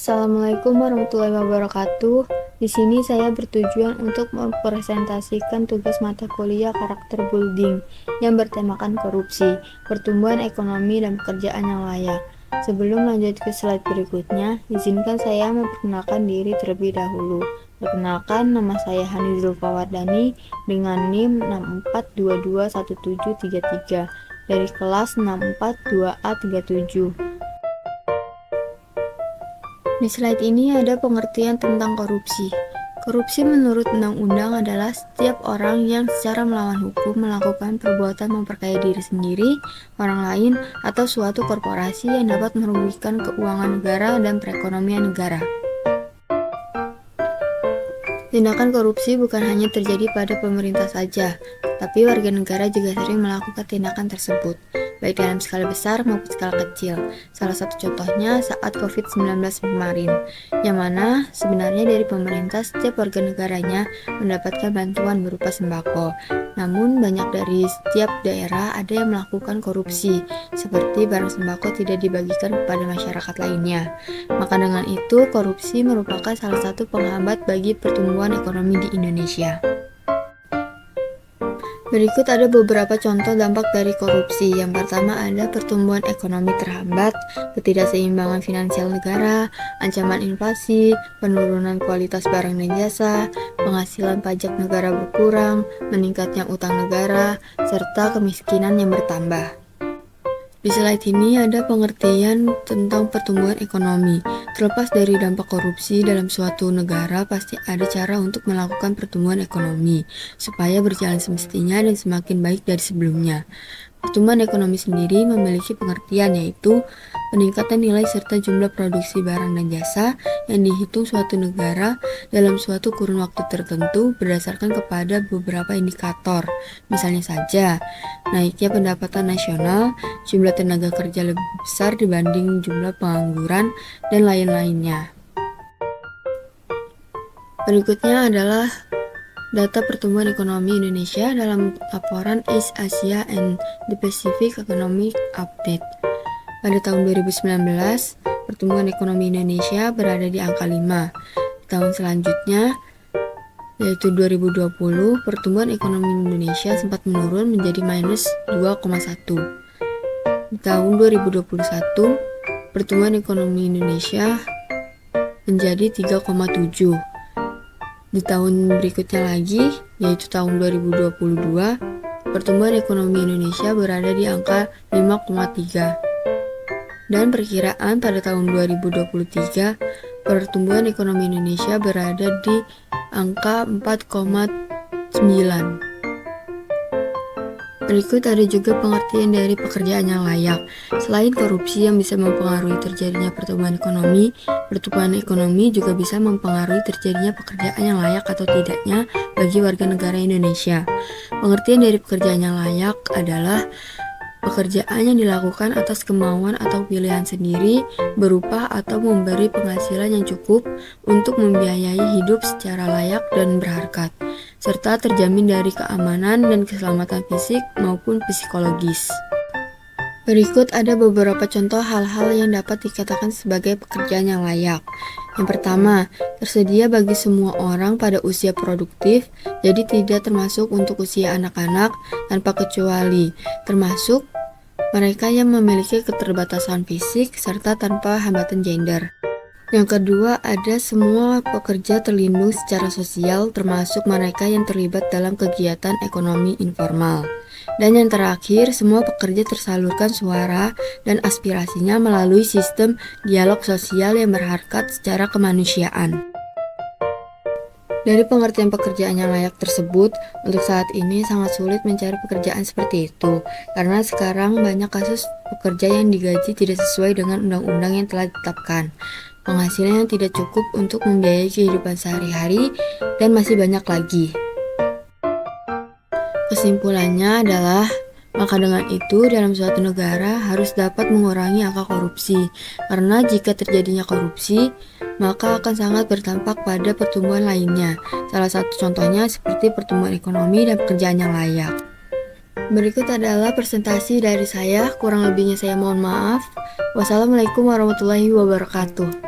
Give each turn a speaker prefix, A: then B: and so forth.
A: Assalamualaikum warahmatullahi wabarakatuh. Di sini saya bertujuan untuk mempresentasikan tugas mata kuliah karakter building yang bertemakan korupsi, pertumbuhan ekonomi, dan pekerjaan yang layak. Sebelum lanjut ke slide berikutnya, izinkan saya memperkenalkan diri terlebih dahulu. Perkenalkan, nama saya Hani Zulfawardani dengan NIM 64221733 dari kelas 642A37. Di slide ini ada pengertian tentang korupsi. Korupsi menurut undang-undang adalah setiap orang yang secara melawan hukum melakukan perbuatan memperkaya diri sendiri, orang lain, atau suatu korporasi yang dapat merugikan keuangan negara dan perekonomian negara. Tindakan korupsi bukan hanya terjadi pada pemerintah saja, tapi warga negara juga sering melakukan tindakan tersebut, baik dalam skala besar maupun skala kecil. Salah satu contohnya saat COVID-19 kemarin, yang mana sebenarnya dari pemerintah setiap warga negaranya mendapatkan bantuan berupa sembako. Namun banyak dari setiap daerah ada yang melakukan korupsi, seperti barang sembako tidak dibagikan kepada masyarakat lainnya. Maka dengan itu, korupsi merupakan salah satu penghambat bagi pertumbuhan ekonomi di Indonesia. Berikut ada beberapa contoh dampak dari korupsi. Yang pertama ada pertumbuhan ekonomi terhambat, ketidakseimbangan finansial negara, ancaman inflasi, penurunan kualitas barang dan jasa, penghasilan pajak negara berkurang, meningkatnya utang negara, serta kemiskinan yang bertambah. Di slide ini ada pengertian tentang pertumbuhan ekonomi. Terlepas dari dampak korupsi dalam suatu negara, pasti ada cara untuk melakukan pertumbuhan ekonomi supaya berjalan semestinya dan semakin baik dari sebelumnya. Pertumbuhan ekonomi sendiri memiliki pengertian, yaitu peningkatan nilai serta jumlah produksi barang dan jasa yang dihitung suatu negara dalam suatu kurun waktu tertentu berdasarkan kepada beberapa indikator. Misalnya saja, naiknya pendapatan nasional, jumlah tenaga kerja lebih besar dibanding jumlah pengangguran, dan lain-lainnya. Berikutnya adalah data pertumbuhan ekonomi Indonesia dalam laporan East Asia and the Pacific Economic Update. Pada tahun 2019, pertumbuhan ekonomi Indonesia berada di angka 5. Di tahun selanjutnya, yaitu 2020, pertumbuhan ekonomi Indonesia sempat menurun menjadi minus 2,1. Di tahun 2021, pertumbuhan ekonomi Indonesia menjadi 3,7. Di tahun berikutnya lagi, yaitu tahun 2022, pertumbuhan ekonomi Indonesia berada di angka 5,3. Dan perkiraan pada tahun 2023, pertumbuhan ekonomi Indonesia berada di angka 4,9. Berikut ada juga pengertian dari pekerjaan yang layak. Selain korupsi yang bisa mempengaruhi terjadinya pertumbuhan ekonomi juga bisa mempengaruhi terjadinya pekerjaan yang layak atau tidaknya bagi warga negara Indonesia. Pengertian dari pekerjaan yang layak adalah pekerjaan yang dilakukan atas kemauan atau pilihan sendiri, berupa atau memberi penghasilan yang cukup untuk membiayai hidup secara layak dan berharkat, serta terjamin dari keamanan dan keselamatan fisik maupun psikologis. Berikut ada beberapa contoh hal-hal yang dapat dikatakan sebagai pekerjaan yang layak. Yang pertama, tersedia bagi semua orang pada usia produktif, jadi tidak termasuk untuk usia anak-anak tanpa kecuali, termasuk mereka yang memiliki keterbatasan fisik serta tanpa hambatan gender. Yang kedua, ada semua pekerja terlindung secara sosial, termasuk mereka yang terlibat dalam kegiatan ekonomi informal. Dan yang terakhir, semua pekerja tersalurkan suara dan aspirasinya melalui sistem dialog sosial yang berharkat secara kemanusiaan. Dari pengertian pekerjaan yang layak tersebut, untuk saat ini sangat sulit mencari pekerjaan seperti itu, karena sekarang banyak kasus pekerja yang digaji tidak sesuai dengan undang-undang yang telah ditetapkan, penghasilan yang tidak cukup untuk membiayai kehidupan sehari-hari, dan masih banyak lagi. Kesimpulannya adalah, maka dengan itu dalam suatu negara harus dapat mengurangi angka korupsi, karena jika terjadinya korupsi, maka akan sangat berdampak pada pertumbuhan lainnya. Salah satu contohnya seperti pertumbuhan ekonomi dan pekerjaan yang layak. Berikut adalah presentasi dari saya, kurang lebihnya saya mohon maaf. Wassalamualaikum warahmatullahi wabarakatuh.